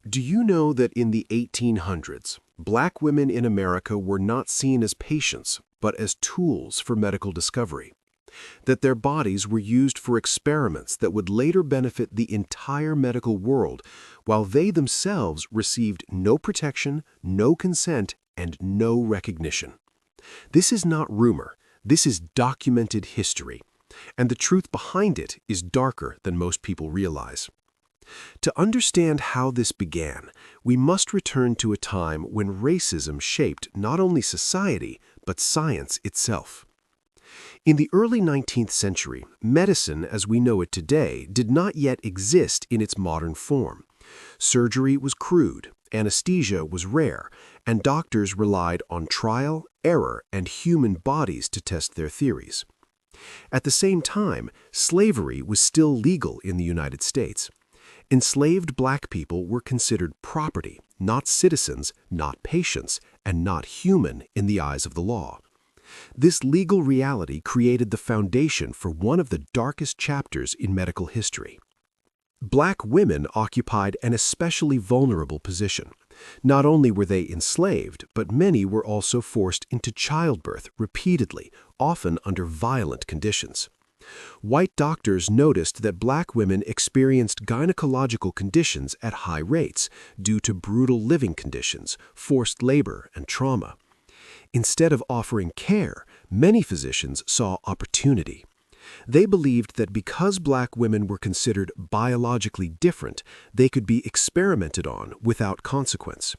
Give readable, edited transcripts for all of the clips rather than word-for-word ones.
Do you know that in the 1800s, black women in America were not seen as patients, but as tools for medical discovery? That their bodies were used for experiments that would later benefit the entire medical world, while they themselves received no protection, no consent, and no recognition. This is not rumor. This is documented history. And the truth behind it is darker than most people realize. To understand how this began, we must return to a time when racism shaped not only society, but science itself. In the early 19th century, medicine as we know it today did not yet exist in its modern form. Surgery was crude, anesthesia was rare, and doctors relied on trial, error, and human bodies to test their theories. At the same time, slavery was still legal in the United States. Enslaved black people were considered property, not citizens, not patients, and not human in the eyes of the law. This legal reality created the foundation for one of the darkest chapters in medical history. Black women occupied an especially vulnerable position. Not only were they enslaved, but many were also forced into childbirth repeatedly, often under violent conditions. White doctors noticed that black women experienced gynecological conditions at high rates due to brutal living conditions, forced labor, and trauma. Instead of offering care, many physicians saw opportunity. They believed that because black women were considered biologically different, they could be experimented on without consequence.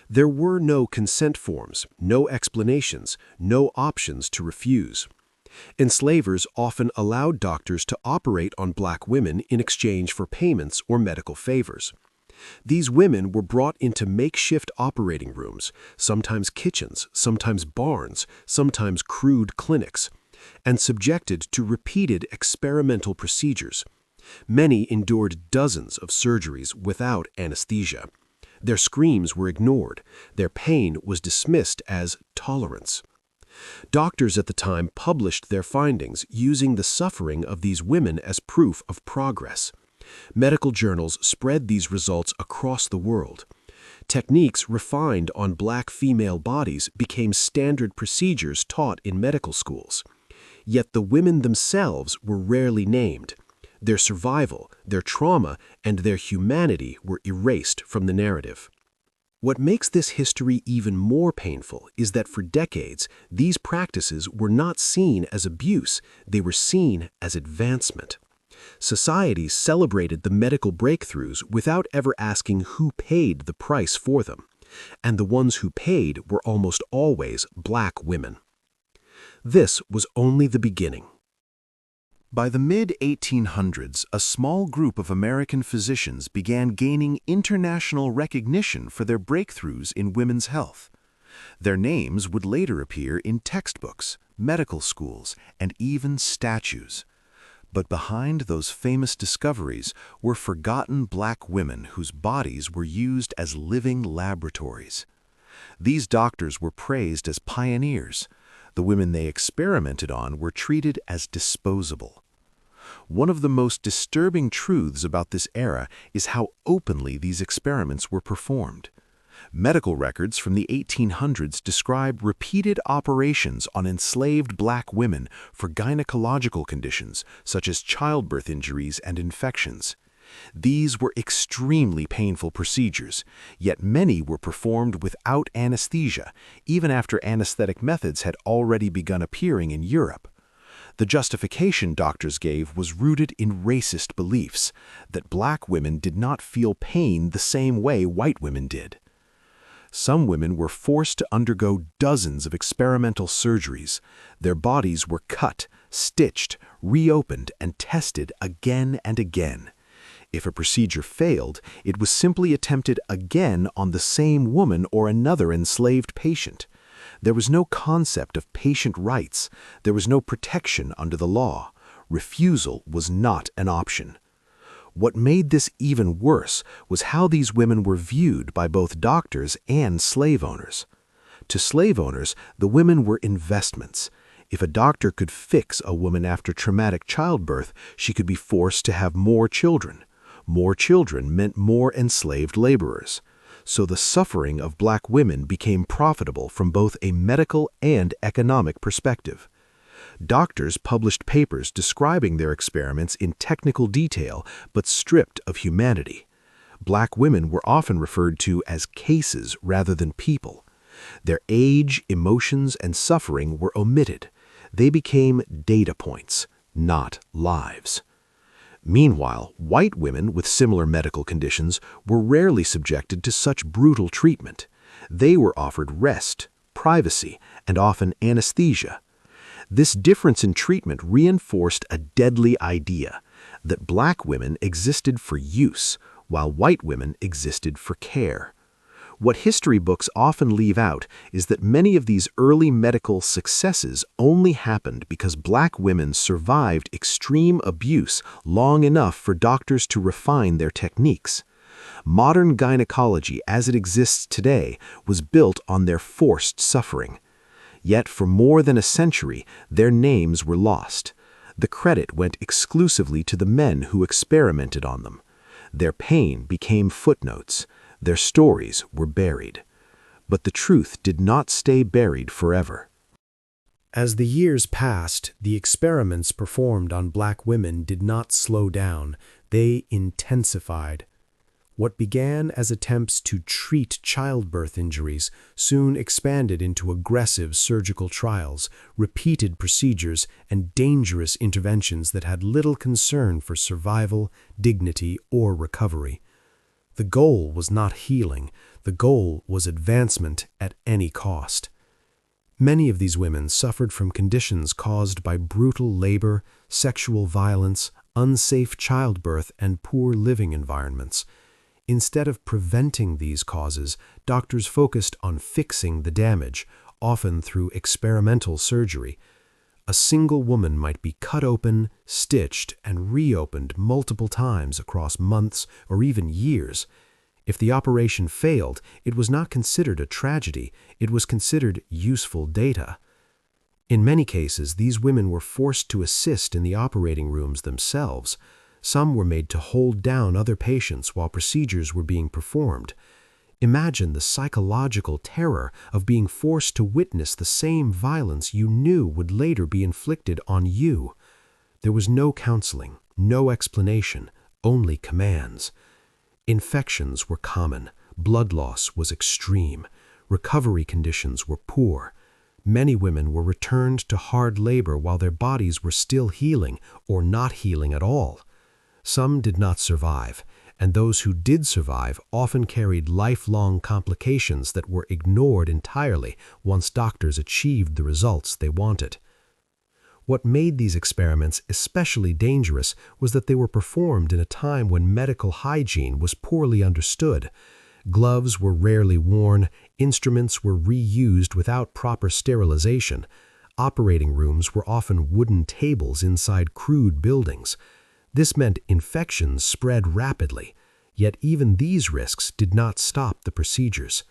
There were no consent forms, no explanations, no options to refuse. Enslavers often allowed doctors to operate on black women in exchange for payments or medical favors. These women were brought into makeshift operating rooms, sometimes kitchens, sometimes barns, sometimes crude clinics, and subjected to repeated experimental procedures. Many endured dozens of surgeries without anesthesia. Their screams were ignored. Their pain was dismissed as tolerance. Doctors at the time published their findings using the suffering of these women as proof of progress. Medical journals spread these results across the world. Techniques refined on black female bodies became standard procedures taught in medical schools. Yet the women themselves were rarely named. Their survival, their trauma, and their humanity were erased from the narrative. What makes this history even more painful is that for decades, these practices were not seen as abuse, they were seen as advancement. Society celebrated the medical breakthroughs without ever asking who paid the price for them, and the ones who paid were almost always black women. This was only the beginning. By the mid-1800s, a small group of American physicians began gaining international recognition for their breakthroughs in women's health. Their names would later appear in textbooks, medical schools, and even statues. But behind those famous discoveries were forgotten black women whose bodies were used as living laboratories. These doctors were praised as pioneers. The women they experimented on were treated as disposable. One of the most disturbing truths about this era is how openly these experiments were performed. Medical records from the 1800s describe repeated operations on enslaved black women for gynecological conditions such as childbirth injuries and infections. These were extremely painful procedures, yet many were performed without anesthesia, even after anesthetic methods had already begun appearing in Europe. The justification doctors gave was rooted in racist beliefs, that black women did not feel pain the same way white women did. Some women were forced to undergo dozens of experimental surgeries. Their bodies were cut, stitched, reopened, and tested again and again. If a procedure failed, it was simply attempted again on the same woman or another enslaved patient. There was no concept of patient rights. There was no protection under the law. Refusal was not an option. What made this even worse was how these women were viewed by both doctors and slave owners. To slave owners, the women were investments. If a doctor could fix a woman after traumatic childbirth, she could be forced to have more children. More children meant more enslaved laborers. So the suffering of black women became profitable from both a medical and economic perspective. Doctors published papers describing their experiments in technical detail but stripped of humanity. Black women were often referred to as cases rather than people. Their age, emotions, and suffering were omitted. They became data points, not lives. Meanwhile, white women with similar medical conditions were rarely subjected to such brutal treatment. They were offered rest, privacy, and often anesthesia. This difference in treatment reinforced a deadly idea that black women existed for use, while white women existed for care. What history books often leave out is that many of these early medical successes only happened because black women survived extreme abuse long enough for doctors to refine their techniques. Modern gynecology as it exists today was built on their forced suffering. Yet for more than a century, their names were lost. The credit went exclusively to the men who experimented on them. Their pain became footnotes. Their stories were buried. But the truth did not stay buried forever. As the years passed, the experiments performed on black women did not slow down, they intensified. What began as attempts to treat childbirth injuries soon expanded into aggressive surgical trials, repeated procedures, and dangerous interventions that had little concern for survival, dignity, or recovery. The goal was not healing, the goal was advancement at any cost. Many of these women suffered from conditions caused by brutal labor, sexual violence, unsafe childbirth, and poor living environments. Instead of preventing these causes, doctors focused on fixing the damage, often through experimental surgery. A single woman might be cut open, stitched, and reopened multiple times across months or even years. If the operation failed, it was not considered a tragedy, it was considered useful data. In many cases, these women were forced to assist in the operating rooms themselves. Some were made to hold down other patients while procedures were being performed. Imagine the psychological terror of being forced to witness the same violence you knew would later be inflicted on you. There was no counseling, no explanation, only commands. Infections were common, blood loss was extreme, recovery conditions were poor. Many women were returned to hard labor while their bodies were still healing or not healing at all. Some did not survive, and those who did survive often carried lifelong complications that were ignored entirely once doctors achieved the results they wanted. What made these experiments especially dangerous was that they were performed in a time when medical hygiene was poorly understood. Gloves were rarely worn, instruments were reused without proper sterilization. Operating rooms were often wooden tables inside crude buildings. This meant infections spread rapidly, yet even these risks did not stop the procedures.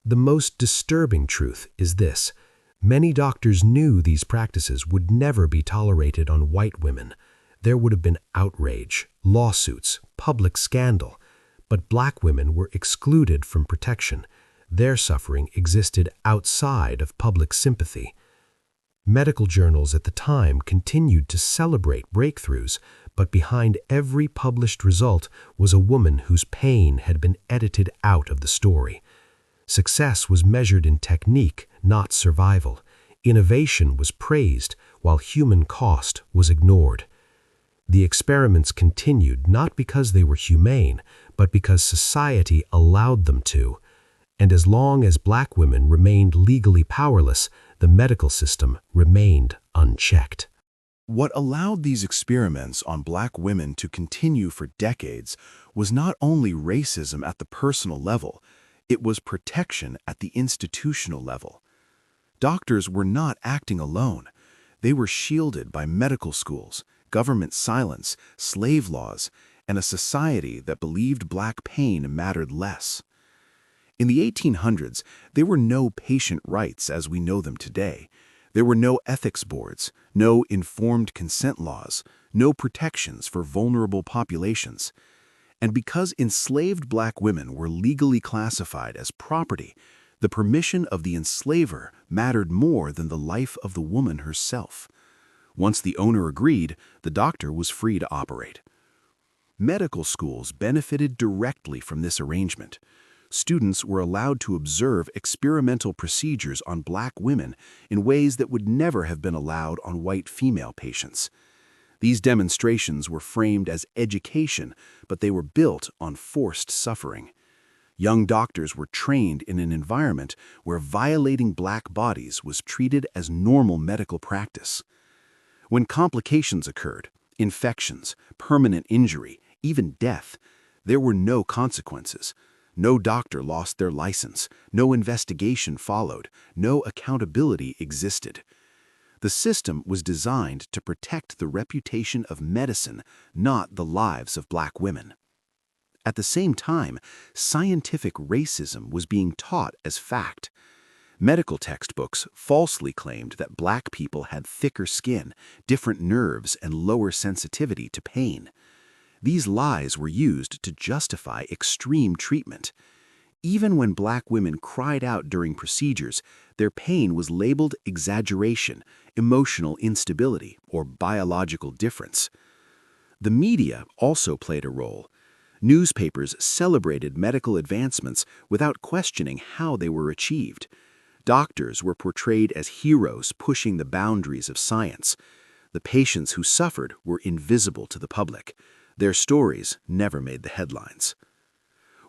The most disturbing truth is this: many doctors knew these practices would never be tolerated on white women. There would have been outrage, lawsuits, public scandal. But black women were excluded from protection. Their suffering existed outside of public sympathy. Medical journals at the time continued to celebrate breakthroughs, but behind every published result was a woman whose pain had been edited out of the story. Success was measured in technique, not survival. Innovation was praised, while human cost was ignored. The experiments continued not because they were humane, but because society allowed them to. And as long as black women remained legally powerless, the medical system remained unchecked. What allowed these experiments on black women to continue for decades was not only racism at the personal level, it was protection at the institutional level. Doctors were not acting alone. They were shielded by medical schools, government silence, slave laws, and a society that believed black pain mattered less. In the 1800s, there were no patient rights as we know them today. There were no ethics boards, no informed consent laws, no protections for vulnerable populations. And because enslaved black women were legally classified as property, the permission of the enslaver mattered more than the life of the woman herself. Once the owner agreed, the doctor was free to operate. Medical schools benefited directly from this arrangement. Students were allowed to observe experimental procedures on black women in ways that would never have been allowed on white female patients. These demonstrations were framed as education, but they were built on forced suffering. Young doctors were trained in an environment where violating black bodies was treated as normal medical practice. When complications occurred, infections, permanent injury, even death, there were no consequences. No doctor lost their license, no investigation followed, no accountability existed. The system was designed to protect the reputation of medicine, not the lives of black women. At the same time, scientific racism was being taught as fact. Medical textbooks falsely claimed that black people had thicker skin, different nerves, and lower sensitivity to pain. These lies were used to justify extreme treatment. Even when black women cried out during procedures, their pain was labeled exaggeration, emotional instability, or biological difference. The media also played a role. Newspapers celebrated medical advancements without questioning how they were achieved. Doctors were portrayed as heroes pushing the boundaries of science. The patients who suffered were invisible to the public. Their stories never made the headlines.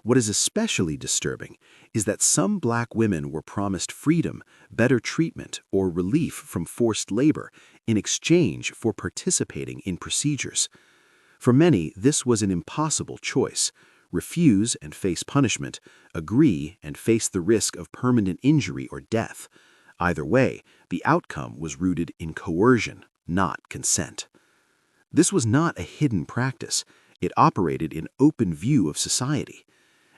What is especially disturbing is that some black women were promised freedom, better treatment, or relief from forced labor in exchange for participating in procedures. For many, this was an impossible choice: refuse and face punishment, agree and face the risk of permanent injury or death. Either way, the outcome was rooted in coercion, not consent. This was not a hidden practice. It operated in open view of society.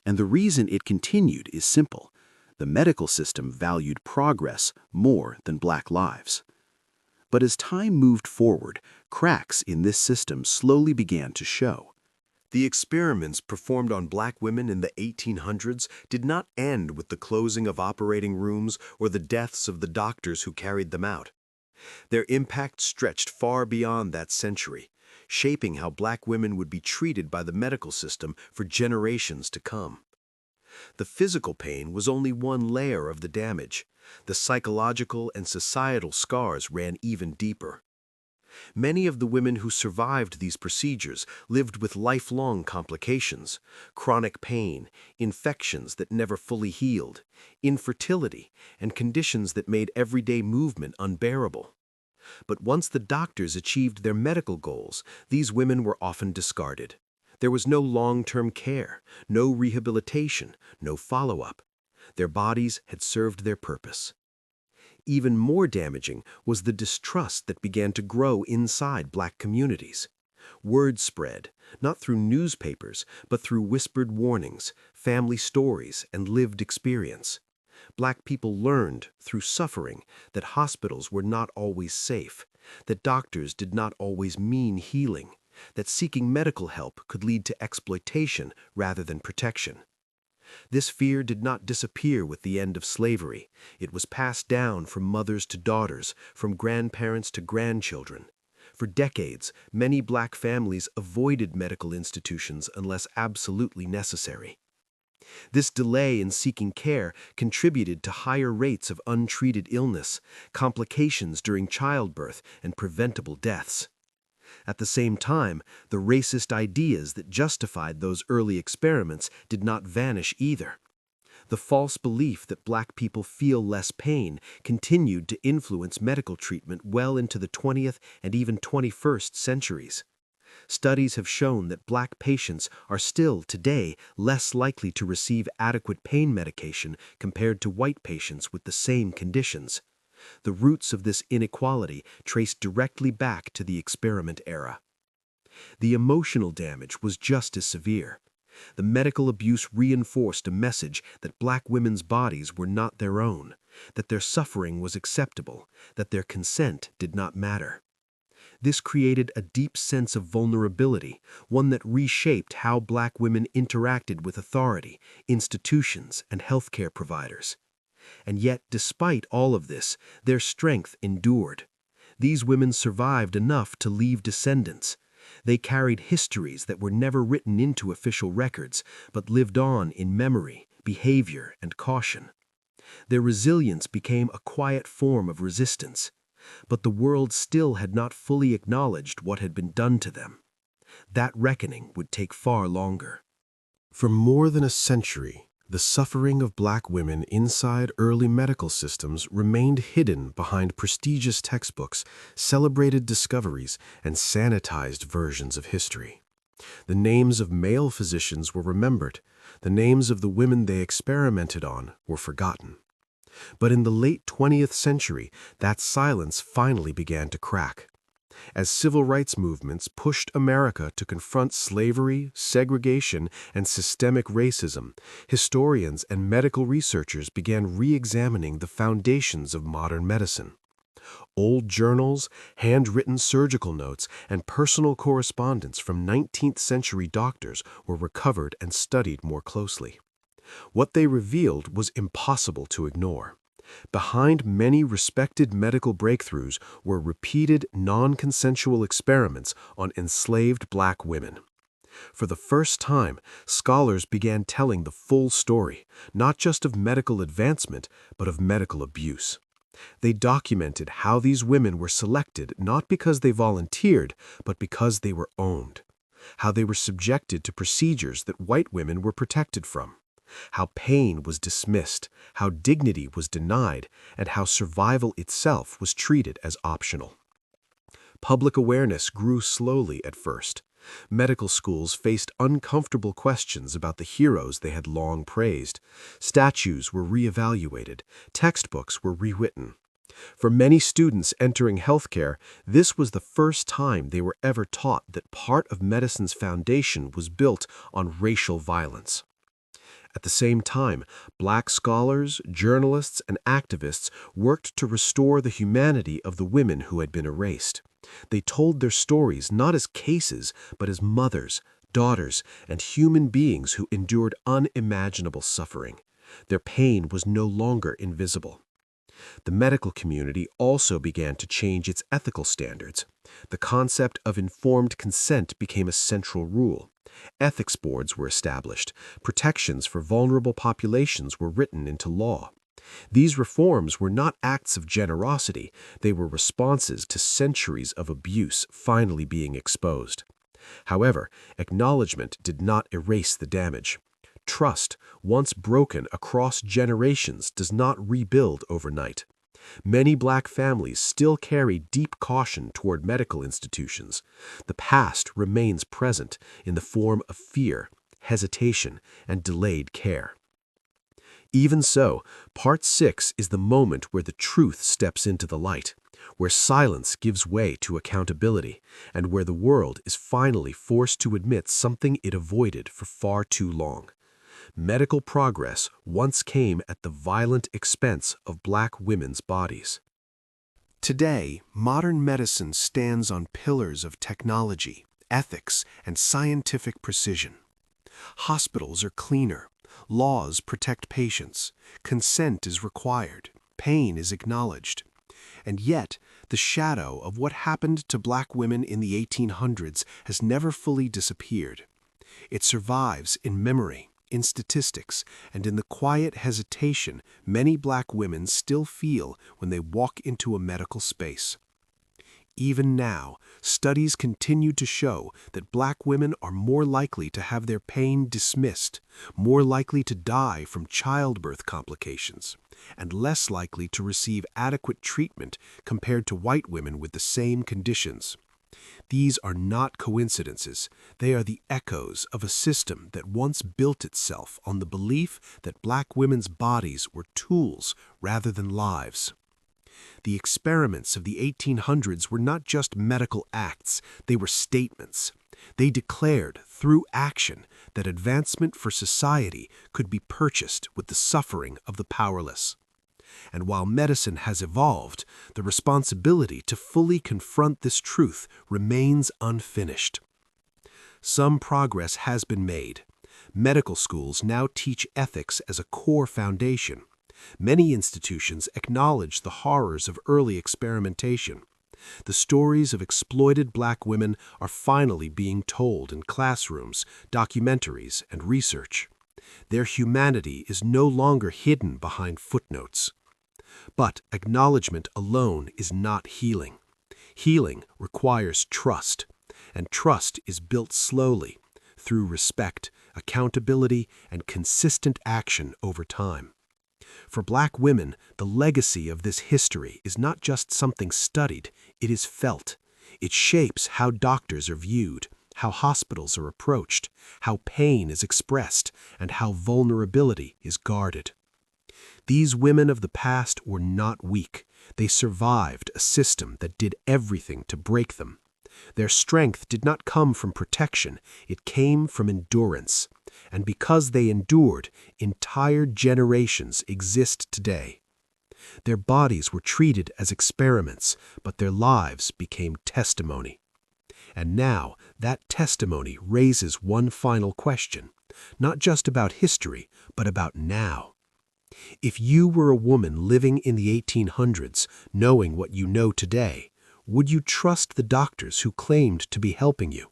And the reason it continued is simple. The medical system valued progress more than black lives. But as time moved forward, cracks in this system slowly began to show. The experiments performed on black women in the 1800s did not end with the closing of operating rooms or the deaths of the doctors who carried them out. Their impact stretched far beyond that century, shaping how black women would be treated by the medical system for generations to come. The physical pain was only one layer of the damage. The psychological and societal scars ran even deeper. Many of the women who survived these procedures lived with lifelong complications: chronic pain, infections that never fully healed, infertility, and conditions that made everyday movement unbearable. But once the doctors achieved their medical goals, these women were often discarded. There was no long-term care, no rehabilitation, no follow-up. Their bodies had served their purpose. Even more damaging was the distrust that began to grow inside black communities. Word spread, not through newspapers, but through whispered warnings, family stories, and lived experience. Black people learned, through suffering, that hospitals were not always safe, that doctors did not always mean healing, that seeking medical help could lead to exploitation rather than protection. This fear did not disappear with the end of slavery. It was passed down from mothers to daughters, from grandparents to grandchildren. For decades, many black families avoided medical institutions unless absolutely necessary. This delay in seeking care contributed to higher rates of untreated illness, complications during childbirth, and preventable deaths. At the same time, the racist ideas that justified those early experiments did not vanish either. The false belief that black people feel less pain continued to influence medical treatment well into the 20th and even 21st centuries. Studies have shown that black patients are still, today, less likely to receive adequate pain medication compared to white patients with the same conditions. The roots of this inequality trace directly back to the experiment era. The emotional damage was just as severe. The medical abuse reinforced a message that black women's bodies were not their own, that their suffering was acceptable, that their consent did not matter. This created a deep sense of vulnerability, one that reshaped how Black women interacted with authority, institutions, and healthcare providers. And yet, despite all of this, their strength endured. These women survived enough to leave descendants. They carried histories that were never written into official records, but lived on in memory, behavior, and caution. Their resilience became a quiet form of resistance, but the world still had not fully acknowledged what had been done to them. That reckoning would take far longer. For more than a century, the suffering of Black women inside early medical systems remained hidden behind prestigious textbooks, celebrated discoveries, and sanitized versions of history. The names of male physicians were remembered. The names of the women they experimented on were forgotten. But in the late 20th century, that silence finally began to crack. As civil rights movements pushed America to confront slavery, segregation, and systemic racism, historians and medical researchers began re-examining the foundations of modern medicine. Old journals, handwritten surgical notes, and personal correspondence from 19th century doctors were recovered and studied more closely. What they revealed was impossible to ignore. Behind many respected medical breakthroughs were repeated non-consensual experiments on enslaved Black women. For the first time, scholars began telling the full story, not just of medical advancement, but of medical abuse. They documented how these women were selected not because they volunteered, but because they were owned. How they were subjected to procedures that white women were protected from. How pain was dismissed, how dignity was denied, and how survival itself was treated as optional. Public awareness grew slowly at first. Medical schools faced uncomfortable questions about the heroes they had long praised. Statues were reevaluated. Textbooks were rewritten. For many students entering healthcare, this was the first time they were ever taught that part of medicine's foundation was built on racial violence. At the same time, Black scholars, journalists, and activists worked to restore the humanity of the women who had been erased. They told their stories not as cases, but as mothers, daughters, and human beings who endured unimaginable suffering. Their pain was no longer invisible. The medical community also began to change its ethical standards. The concept of informed consent became a central rule. Ethics boards were established. Protections for vulnerable populations were written into law. These reforms were not acts of generosity. They were responses to centuries of abuse finally being exposed. However, acknowledgement did not erase the damage. Trust, once broken across generations, does not rebuild overnight. Many Black families still carry deep caution toward medical institutions. The past remains present in the form of fear, hesitation, and delayed care. Even so, Part 6 is the moment where the truth steps into the light, where silence gives way to accountability, and where the world is finally forced to admit something it avoided for far too long. Medical progress once came at the violent expense of Black women's bodies. Today, modern medicine stands on pillars of technology, ethics, and scientific precision. Hospitals are cleaner, laws protect patients, consent is required, pain is acknowledged. And yet, the shadow of what happened to Black women in the 1800s has never fully disappeared. It survives in memory, in statistics, and in the quiet hesitation many Black women still feel when they walk into a medical space. Even now, studies continue to show that Black women are more likely to have their pain dismissed, more likely to die from childbirth complications, and less likely to receive adequate treatment compared to white women with the same conditions. These are not coincidences. They are the echoes of a system that once built itself on the belief that Black women's bodies were tools rather than lives. The experiments of the 1800s were not just medical acts, they were statements. They declared, through action, that advancement for society could be purchased with the suffering of the powerless. And while medicine has evolved, the responsibility to fully confront this truth remains unfinished. Some progress has been made. Medical schools now teach ethics as a core foundation. Many institutions acknowledge the horrors of early experimentation. The stories of exploited Black women are finally being told in classrooms, documentaries, and research. Their humanity is no longer hidden behind footnotes. But acknowledgement alone is not healing. Healing requires trust, and trust is built slowly, through respect, accountability, and consistent action over time. For Black women, the legacy of this history is not just something studied, it is felt. It shapes how doctors are viewed, how hospitals are approached, how pain is expressed, and how vulnerability is guarded. These women of the past were not weak. They survived a system that did everything to break them. Their strength did not come from protection, it came from endurance. And because they endured, entire generations exist today. Their bodies were treated as experiments, but their lives became testimony. And now, that testimony raises one final question, not just about history, but about now. If you were a woman living in the 1800s, knowing what you know today, would you trust the doctors who claimed to be helping you?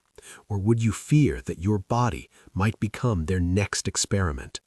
Or would you fear that your body might become their next experiment?